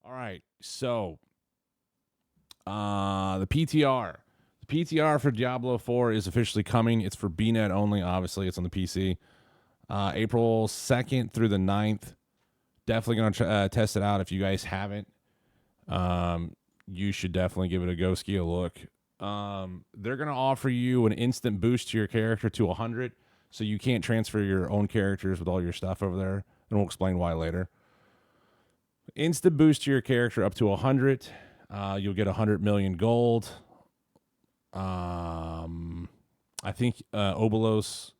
All right. So, the PTR. The PTR for Diablo 4 is officially coming. It's for BNet only. Obviously, it's on the PC. April 2nd through the 9th. Definitely going to test it out if you guys haven't. You should definitely give it a go, ski a look. They're going to offer you an instant boost to your character to 100, so you can't transfer your own characters with all your stuff over there, and we'll explain why later. Instant boost to your character up to 100. You'll get 100 million gold. I think Obolos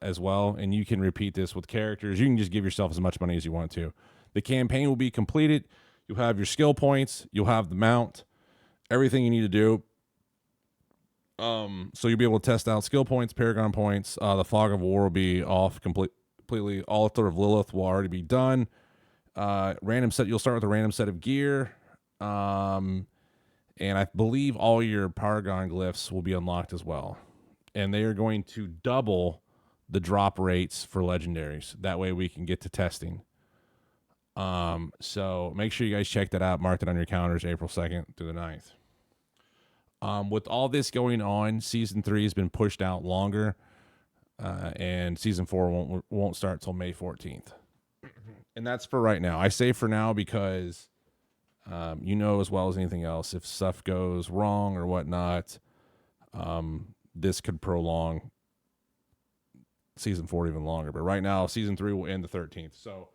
as well, and you can repeat this with characters. You can just give yourself as much money as you want to. The campaign will be completed. You'll have your skill points. You'll have the mount. Everything you need to do. So you'll be able to test out skill points, Paragon points. The Fog of War will be off completely. Altar of Lilith will already be done. Random set. You'll start with a random set of gear. And I believe all your Paragon glyphs will be unlocked as well. And they are going to double the drop rates for legendaries. That way we can get to testing. So make sure you guys check that out. Mark it on your calendars, April 2nd through the 9th. With all this going on, Season 3 has been pushed out longer. And Season 4 won't start till May 14th. And that's for right now. I say for now because you know as well as anything else, if stuff goes wrong or whatnot, this could prolong Season 4 even longer. But right now, Season 3 will end the 13th. So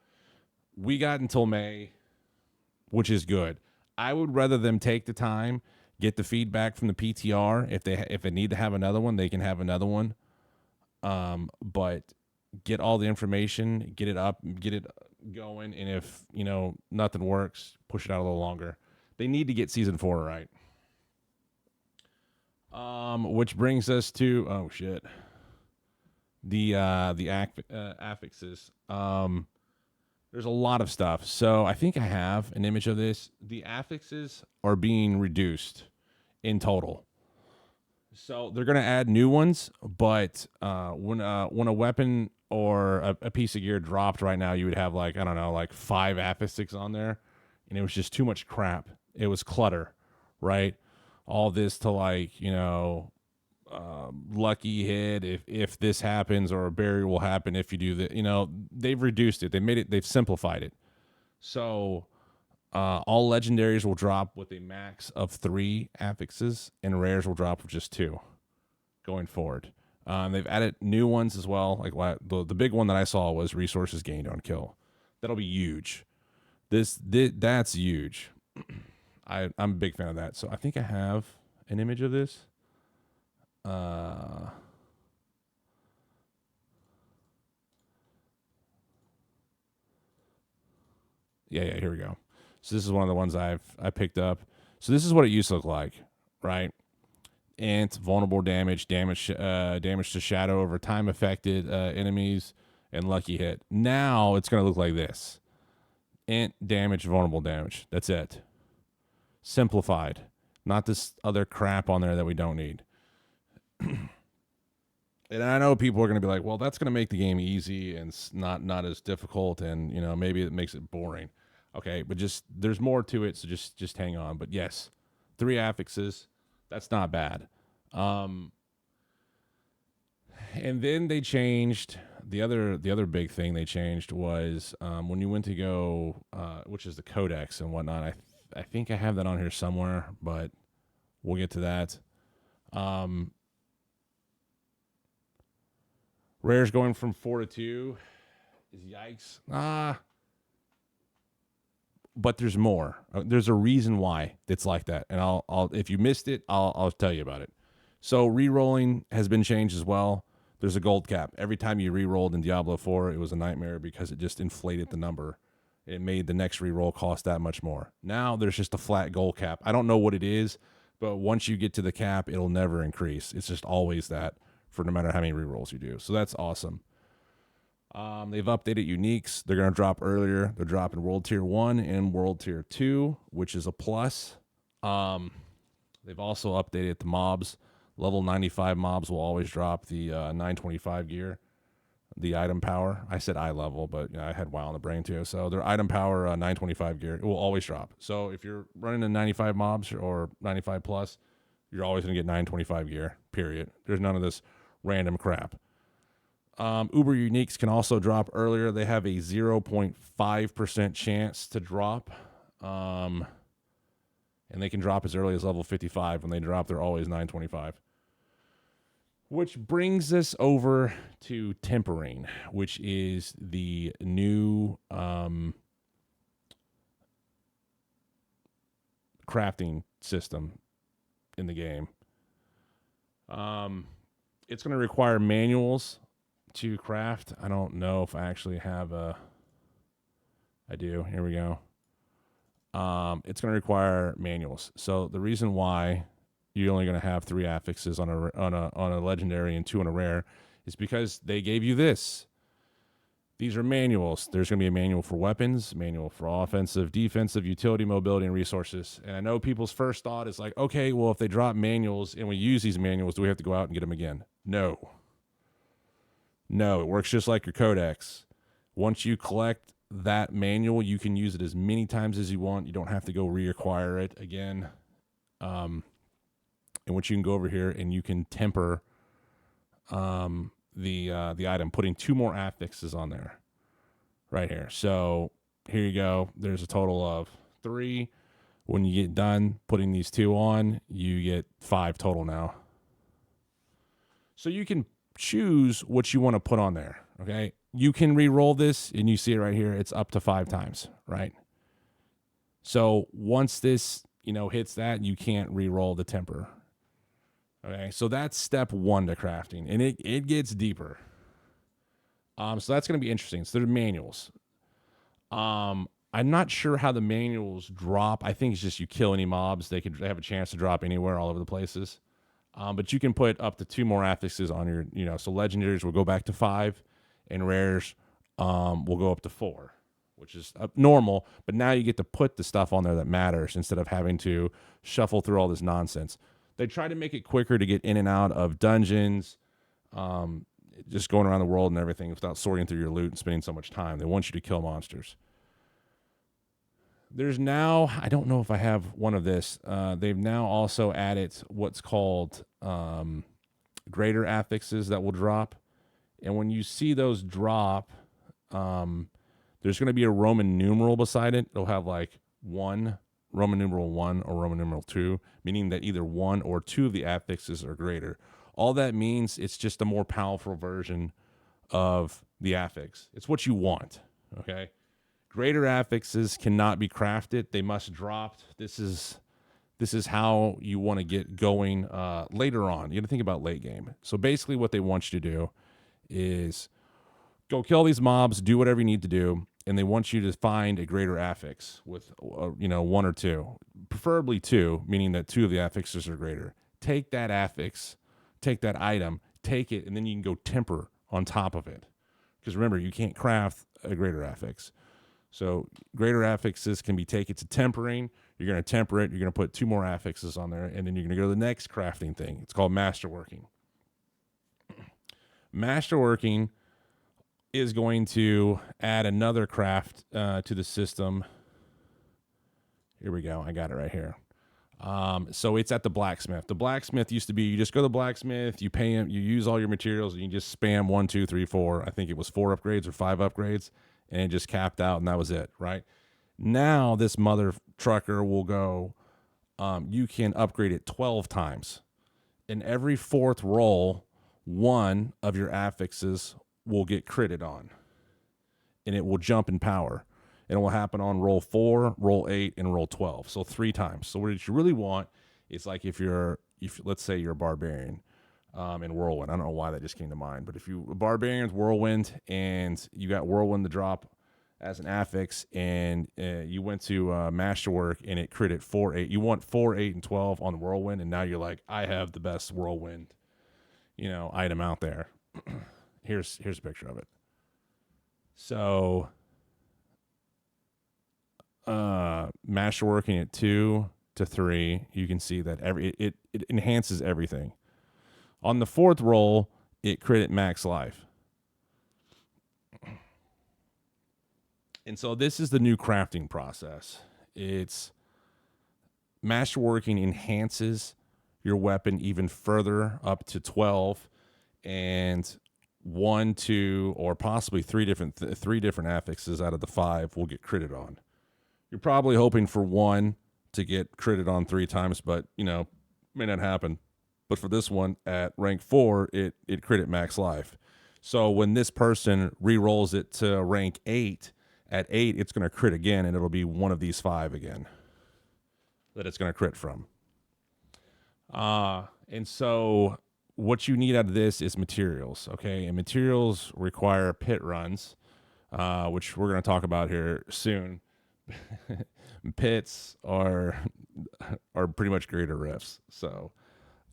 we got until May, which is good. I would rather them take the time, get the feedback from the PTR. If they need to have another one, they can have another one. But get all the information, get it up, get it going, and if nothing works, push it out a little longer. They need to get Season 4 right. Which brings us to the affixes. There's a lot of stuff. So I think I have an image of this. The affixes are being reduced in total. So they're going to add new ones, but when a weapon or a piece of gear dropped right now, you would have like 5 affixes on there, and it was just too much crap. It was clutter, right? All this to lucky hit if this happens, or a barrier will happen if you do that. They've reduced it. They've simplified it. So all legendaries will drop with a max of 3 affixes, and rares will drop with just 2 going forward. They've added new ones as well. Like the big one that I saw was resources gained on kill. That'll be huge. That's huge. I'm a big fan of that. So I think I have an image of this. Yeah, here we go. So this is one of the ones I picked up. So this is what it used to look like, right? Int, vulnerable damage to shadow over time affected enemies, and lucky hit. Now it's going to look like this. Int, damage, vulnerable damage. That's it. Simplified. Not this other crap on there that we don't need. And I know people are going to be like, well, that's going to make the game easy and not as difficult, and maybe it makes it boring. Okay, but there's more to it, so just hang on. But yes, 3 affixes, that's not bad. And then they changed the other big thing they changed was when you went to go, which is the codex and whatnot. I think I have that on here somewhere, but we'll get to that. Rares going from 4 to 2 is yikes. But there's more. There's a reason why it's like that, and I'll if you missed it, I'll tell you about it. So re-rolling has been changed as well. There's a gold cap. Every time you re-rolled in Diablo 4, it was a nightmare because it just inflated the number. It made the next re-roll cost that much more. Now there's just a flat gold cap. I don't know what it is, but once you get to the cap, it'll never increase. It's just always that for no matter how many re-rolls you do. So that's awesome. They've updated uniques. They're going to drop earlier. They're dropping World Tier 1 and World Tier 2, which is a plus. They've also updated the mobs. Level 95 mobs will always drop the 925 gear. the item power. I said eye level, but you know, I had WoW in the brain too. So their item power 925 gear, it will always drop. So if you're running a 95 mobs or 95 plus, you're always going to get 925 gear, period. There's none of this random crap. Uber Uniques can also drop earlier. They have a 0.5% chance to drop. And they can drop as early as level 55. When they drop, they're always 925. Which brings us over to tempering, which is the new crafting system in the game. It's going to require manuals to craft. I don't know if I actually have a... I do. Here we go. It's going to require manuals. So the reason why you're only going to have 3 affixes on a legendary and 2 on a rare is because they gave you this. These are manuals. There's going to be a manual for weapons, manual for offensive, defensive, utility, mobility, and resources. And I know people's first thought is like, okay, well, if they drop manuals and we use these manuals, do we have to go out and get them again? No. No, it works just like your codex. Once you collect that manual, you can use it as many times as you want. You don't have to go reacquire it again. And what you can go over here and you can temper the item, putting 2 more affixes on there right here. So here you go. There's a total of 3. When you get done putting these 2 on, you get 5 total now. So you can choose what you want to put on there. Okay. You can re-roll this and you see it right here. It's up to 5 times, right? So once this, hits that, you can't re-roll the temper. Okay, so that's step 1 to crafting, and it gets deeper. So that's going to be interesting. So they're manuals. I'm not sure how the manuals drop. I think it's just you kill any mobs, they have a chance to drop anywhere, all over the places. But you can put up to 2 more affixes on your, so legendaries will go back to 5, and rares will go up to 4, which is normal. But now you get to put the stuff on there that matters instead of having to shuffle through all this nonsense. They try to make it quicker to get in and out of dungeons, just going around the world and everything without sorting through your loot and spending so much time. They want you to kill monsters. There's now, I don't know if I have one of this, they've now also added what's called greater affixes that will drop. And when you see those drop, there's going to be a Roman numeral beside it. It'll have like 1, Roman numeral 1 or Roman numeral 2, meaning that either 1 or 2 of the affixes are greater. All that means it's just a more powerful version of the affix. It's what you want, okay? Greater affixes cannot be crafted. They must drop. This is how you want to get going later on. You got to think about late game. So basically what they want you to do is go kill these mobs, do whatever you need to do, and they want you to find a greater affix with 1 or 2, preferably 2, meaning that 2 of the affixes are greater. Take that affix, take that item, take it, and then you can go temper on top of it. Because remember, you can't craft a greater affix. So greater affixes can be taken to tempering. You're going to temper it. You're going to put 2 more affixes on there, and then you're going to go to the next crafting thing. It's called masterworking. Masterworking is going to add another craft to the system. Here we go. I got it right here. So it's at the blacksmith. The blacksmith used to be, you just go to the blacksmith, you pay him, you use all your materials, and you just spam 1, 2, 3, 4. I think it was 4 upgrades or 5 upgrades, and it just capped out, and that was it, right? Now this mother trucker will go, you can upgrade it 12 times. In every 4th roll, 1 of your affixes will get critted on, and it will jump in power. And it will happen on roll 4, roll 8, and roll 12. So 3 times. So what you really want is like if let's say you're a barbarian in Whirlwind. I don't know why that just came to mind, but if you barbarian's Whirlwind and you got Whirlwind to drop as an affix, and you went to Masterwork and it critted 4, 8. You want 4, 8, and 12 on the Whirlwind, and now you're like, I have the best Whirlwind, item out there. Here's a picture of it. So masterworking at 2 to 3, you can see that it enhances everything. On the 4th roll, it crit max life. And so this is the new crafting process. It's masterworking enhances your weapon even further up to 12, and 1, 2, or possibly three different affixes out of the 5 will get critted on. You're probably hoping for 1 to get critted on 3 times, but may not happen. But for this one at rank 4, it crit at max life. So when this person re-rolls it to rank 8, at 8 it's going to crit again, and it'll be one of these 5 again that it's going to crit from. And so what you need out of this is materials, okay? And materials require pit runs, which we're going to talk about here soon. Pits are pretty much greater rifts. So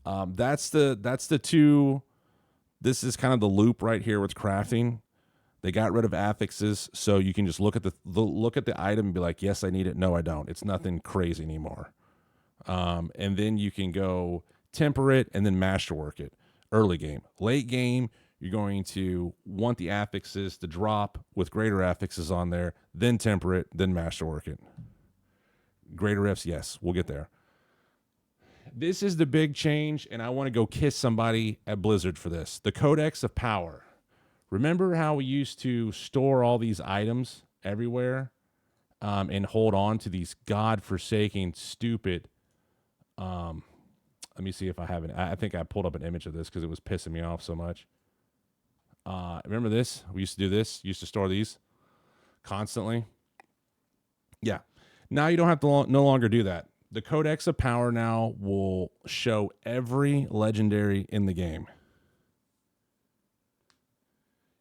that's the 2. This is kind of the loop right here with crafting. They got rid of affixes, so you can just look at the item and be like, yes, I need it. No, I don't. It's nothing crazy anymore. And then you can go temper it and then masterwork it. Early game. Late game, you're going to want the affixes to drop with greater affixes on there, then temper it, then masterwork it. Greater Fs, yes, we'll get there. This is the big change, and I want to go kiss somebody at Blizzard for this. The Codex of Power. Remember how we used to store all these items everywhere and hold on to these godforsaken, stupid... let me see if I have it. I think I pulled up an image of this because it was pissing me off so much. Remember this? We used to do this. Used to store these constantly. Yeah. Now you don't have to no longer do that. The Codex of Power now will show every legendary in the game.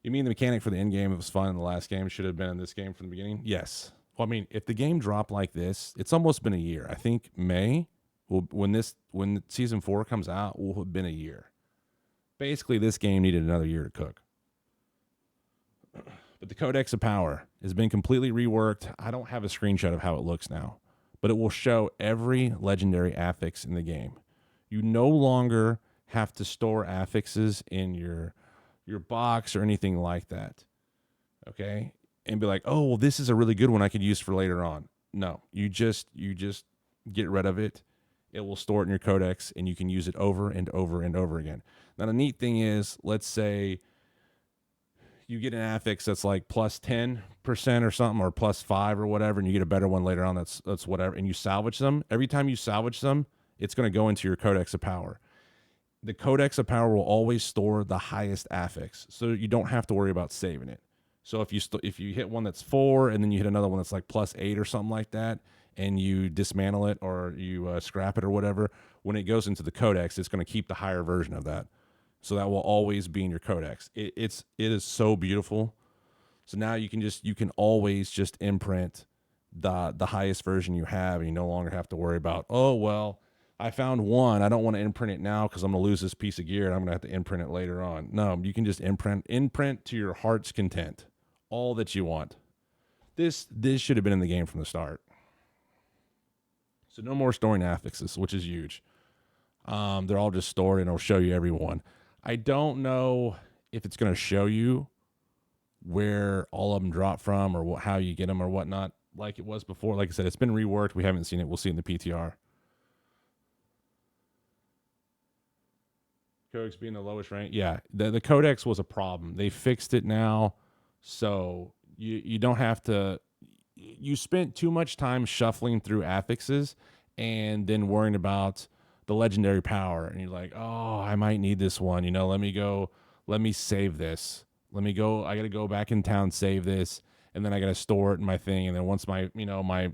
You mean the mechanic for the end game that was fun in the last game should have been in this game from the beginning? Yes. Well, I mean, if the game dropped like this, it's almost been a year. I think May, when season 4 comes out, will have been a year. Basically, this game needed another year to cook. But the Codex of Power has been completely reworked. I don't have a screenshot of how it looks now, but it will show every legendary affix in the game. You no longer have to store affixes in your box or anything like that. Okay? And be like, oh, well, this is a really good one I could use for later on. No, you just get rid of it. It will store it in your codex, and you can use it over and over and over again. Now, the neat thing is, let's say you get an affix that's like plus 10% or something, or plus 5 or whatever, and you get a better one later on that's whatever, and you salvage them. Every time you salvage them, it's going to go into your Codex of Power. The Codex of Power will always store the highest affix, so you don't have to worry about saving it. So if you hit one that's 4 and then you hit another one that's like plus 8 or something like that, and you dismantle it or you scrap it or whatever, when it goes into the Codex, it's going to keep the higher version of that. So that will always be in your Codex. It is so beautiful. So now you can always just imprint the highest version you have, and you no longer have to worry about, oh, well, I found one. I don't want to imprint it now because I'm going to lose this piece of gear and I'm going to have to imprint it later on. No, you can just imprint to your heart's content, all that you want. This should have been in the game from the start. So no more storing affixes, which is huge. They're all just stored, and it'll show you every one. I don't know if it's going to show you where all of them drop from or how you get them or whatnot like it was before. Like I said, it's been reworked. We haven't seen it. We'll see it in the PTR. Codex being the lowest rank. Yeah, the Codex was a problem. They fixed it now, so you don't have to... You spent too much time shuffling through affixes and then worrying about the legendary power, and you're like, oh, I might need this one. Let me save this. I got to go back in town, save this, and then I got to store it in my thing. And then once my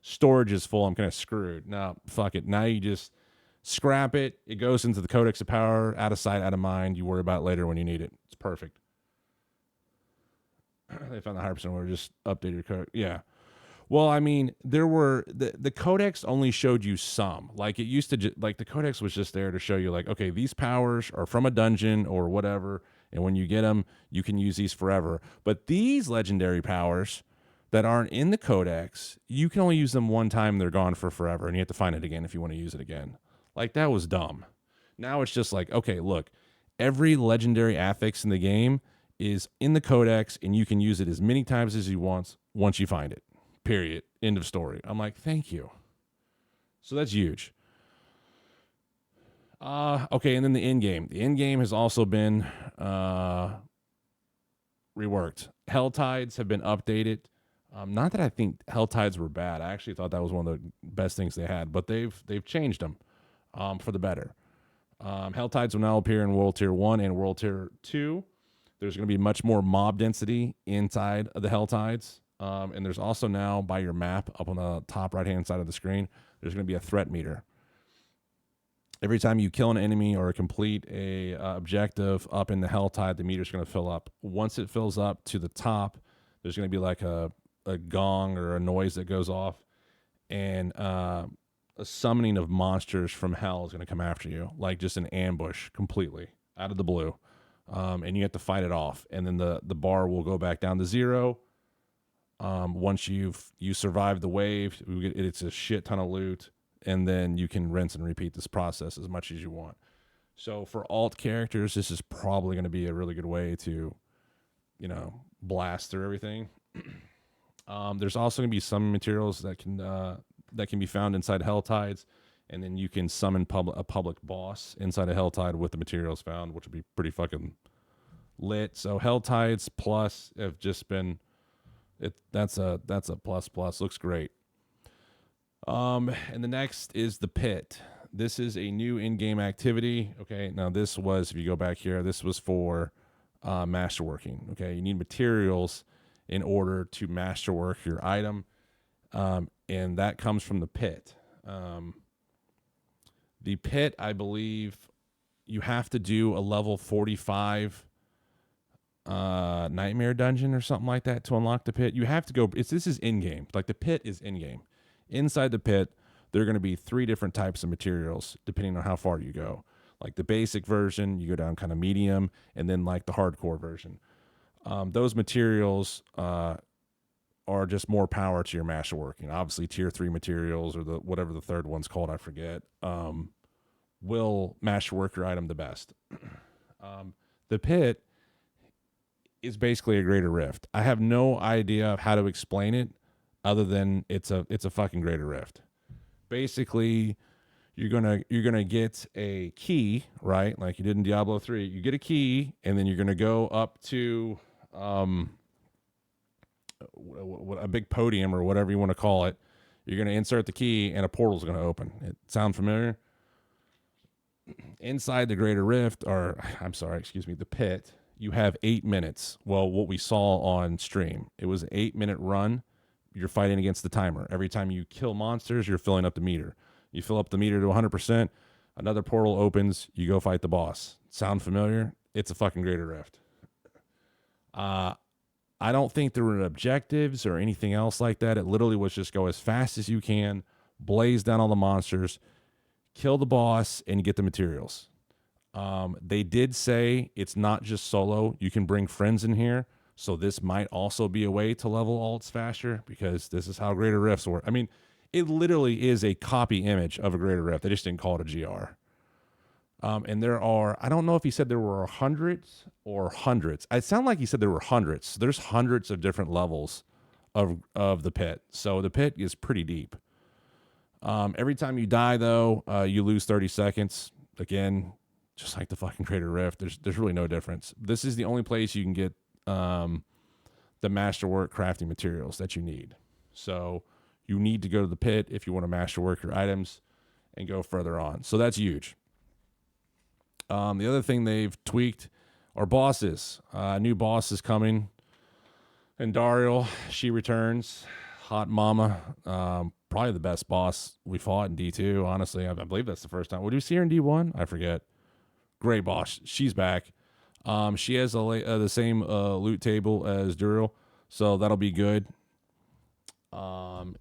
storage is full, I'm kind of screwed. No, fuck it. Now you just scrap it. It goes into the Codex of Power, out of sight, out of mind. You worry about it later when you need it. It's perfect. They found the 100% where just updated your code. Yeah. Well, I mean, there were the Codex only showed you some. Like it used to, like the Codex was just there to show you, like, okay, these powers are from a dungeon or whatever, and when you get them, you can use these forever. But these legendary powers that aren't in the Codex, you can only use them one time, and they're gone for forever, and you have to find it again if you want to use it again. Like that was dumb. Now it's just like, okay, look, every legendary affix in the game is in the Codex, and you can use it as many times as you want once you find it. Period. End of story. I'm like, thank you. So that's huge. Okay, and then the end game. The end game has also been reworked. Hell Tides have been updated. Not that I think Hell Tides were bad. I actually thought that was one of the best things they had, but they've changed them for the better. Hell Tides will now appear in World Tier 1 and World Tier 2. There's going to be much more mob density inside of the Hell Tides. And there's also now, by your map, up on the top right-hand side of the screen, there's going to be a threat meter. Every time you kill an enemy or complete a objective up in the Hell Tide, the meter's going to fill up. Once it fills up to the top, there's going to be like a gong or a noise that goes off, and a summoning of monsters from hell is going to come after you, like just an ambush completely out of the blue. And you have to fight it off, and then the bar will go back down to 0. Once you survive the wave, it's a shit ton of loot, and then you can rinse and repeat this process as much as you want. So for alt characters, this is probably going to be a really good way to, blast through everything. There's also going to be some materials that can be found inside Hell Tides, and then you can summon a public boss inside a Hell Tide with the materials found, which would be pretty fucking lit. So Hell Tides Plus have just been that's a plus. Looks great. And the next is the Pit. This is a new in-game activity. Okay, now this was, if you go back here, this was for masterworking. Okay, you need materials in order to masterwork your item, and that comes from the Pit. The Pit, I believe, you have to do a level 45 nightmare dungeon or something like that to unlock the Pit. You have to go. This is in-game. Like, the Pit is in-game. Inside the Pit, there are going to be 3 different types of materials depending on how far you go. Like the basic version, you go down kind of medium, and then like the hardcore version. Those materials are just more power to your masterworking. Obviously, tier 3 materials, or whatever the third one's called, I forget, will masterwork your item the best. The Pit is basically a greater rift. I have no idea how to explain it other than it's a fucking greater rift. Basically, you're gonna get a key, right? Like you did in Diablo 3. You get a key, and then you're gonna go up to a big podium or whatever you want to call it. You're gonna insert the key, and a portal's gonna open. It sound familiar? Inside the greater rift, the Pit, you have 8 minutes. Well, what we saw on stream, it was an 8-minute run. You're fighting against the timer. Every time you kill monsters, you're filling up the meter. You fill up the meter to 100%, another portal opens, you go fight the boss. Sound familiar? It's a fucking greater rift. I don't think there were objectives or anything else like that. It literally was just go as fast as you can, blaze down all the monsters, kill the boss, and get the materials. They did say it's not just solo. You can bring friends in here. So this might also be a way to level alts faster, because this is how greater rifts work. I mean, it literally is a copy image of a greater rift. They just didn't call it a GR. And there are, I don't know if he said there were hundreds or hundreds. It sounded like he said there were hundreds. There's hundreds of different levels of the Pit. So the Pit is pretty deep. Every time you die, though, you lose 30 seconds. Again, just like the fucking greater rift, there's really no difference. This is the only place you can get the masterwork crafting materials that you need. So you need to go to the Pit if you want to masterwork your items and go further on. So that's huge. The other thing they've tweaked are bosses. New boss is coming. And Dariel, she returns. Hot mama. Probably the best boss we fought in D2, honestly. I believe that's the first time. Would you see her in D1? I forget. Great boss. She's back. She has the same loot table as Duriel, so that'll be good.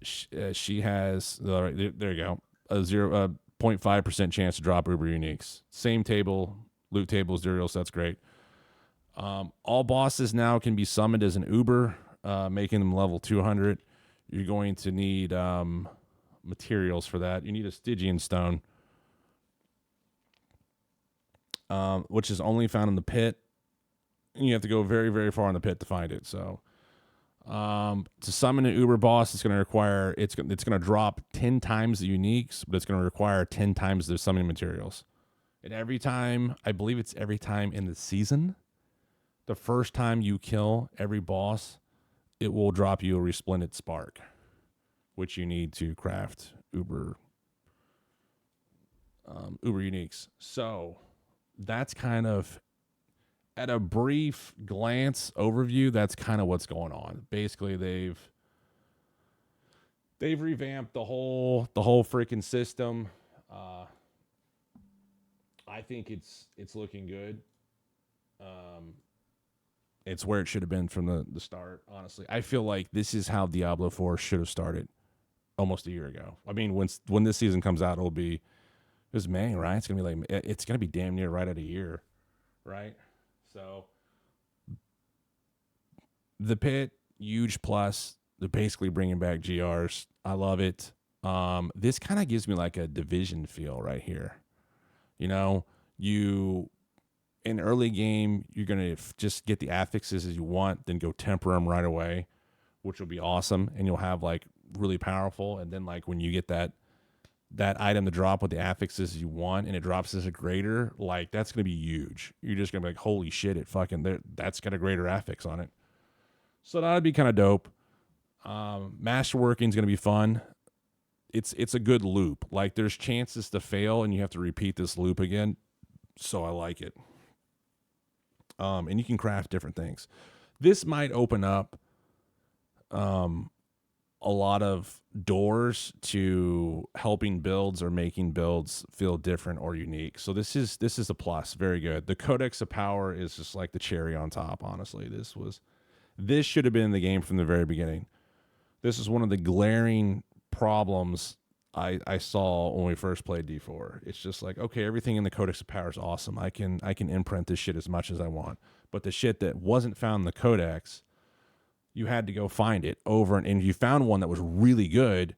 She has there you go, a 0.5% chance to drop Uber Uniques. Same loot table as Duriel, so that's great. All bosses now can be summoned as an Uber, making them level 200. You're going to need materials for that. You need a Stygian stone, which is only found in the Pit. And you have to go very, very far in the Pit to find it. So To summon an Uber boss, it's going to require it's going to drop 10 times the uniques, but it's going to require 10 times the summoning materials. And every time, I believe it's every time in the season, the first time you kill every boss, it will drop you a resplendent spark, which you need to craft Uber uniques. So that's kind of, at a brief glance overview, that's kind of what's going on. Basically, they've revamped the whole freaking system. I think it's looking good. It's where it should have been from the start, honestly. I feel like this is how Diablo 4 should have started almost a year ago. I mean, when this season comes out, it was May, right? It's gonna be damn near right at a year, right? So the pit, huge plus. They're basically bringing back GRs. I love it. This kind of gives me like a Division feel right here. You know, in early game, you're going to just get the affixes as you want, then go temper them right away, which will be awesome. And you'll have like really powerful. And then like when you get that item to drop with the affixes you want and it drops as a greater, like that's going to be huge. You're just going to be like, holy shit, that's got a greater affix on it. So that'd be kind of dope. Masterworking is going to be fun. It's a good loop. Like there's chances to fail and you have to repeat this loop again. So I like it. And you can craft different things. This might open up a lot of doors to helping builds or making builds feel different or unique. So this is a plus. Very good. The Codex of Power is just like the cherry on top, honestly. This should have been in the game from the very beginning. This is one of the glaring problems I saw when we first played D4. It's just like, okay, everything in the Codex of Power is awesome. I can imprint this shit as much as I want. But the shit that wasn't found in the Codex, you had to go find it over, and if you found one that was really good,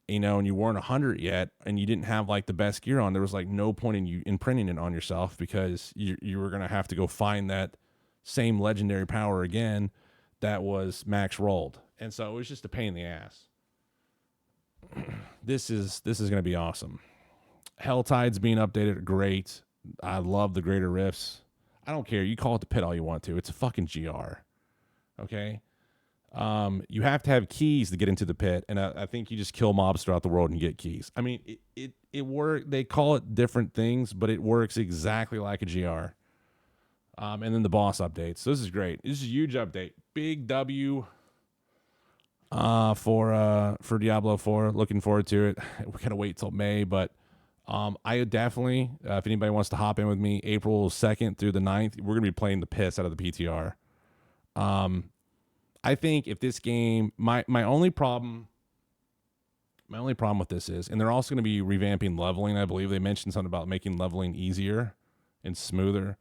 and you weren't 100 yet, and you didn't have like the best gear on, there was like no point in you imprinting it on yourself because you were gonna have to go find that same legendary power again that was max rolled, and so it was just a pain in the ass. This is going to be awesome. Helltide's being updated. Great. I love the greater rifts. I don't care. You call it the pit all you want to. It's a fucking GR. Okay. You have to have keys to get into the pit, and I think you just kill mobs throughout the world and get keys. I mean, it works. They call it different things, but it works exactly like a GR. And then the boss updates. So this is great. This is a huge update. Big W. For Diablo 4, looking forward to it. We gotta wait till May, but I definitely, if anybody wants to hop in with me, April 2nd through the 9th, we're gonna be playing the piss out of the PTR. I think if this game, my only problem with this is, and they're also gonna be revamping leveling. I believe they mentioned something about making leveling easier and smoother.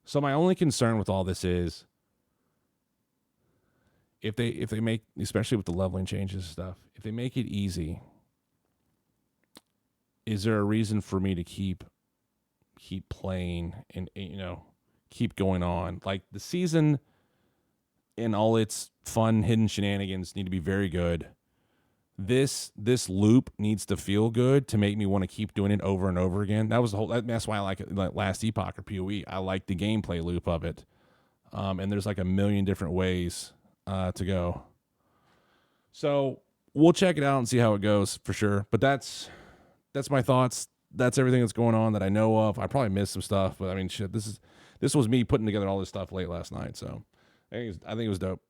So my only concern with all this is, if they make, especially with the leveling changes and stuff, if they make it easy, is there a reason for me to keep playing and keep going on? Like the season and all its fun hidden shenanigans need to be very good. This loop needs to feel good to make me want to keep doing it over and over again. That's why I like it, like Last Epoch or PoE. I like the gameplay loop of it. And there's like a million different ways to go. So we'll check it out and see how it goes for sure. But that's my thoughts. That's everything that's going on that I know of. I probably missed some stuff, but I mean, shit, this was me putting together all this stuff late last night. So I think it was dope.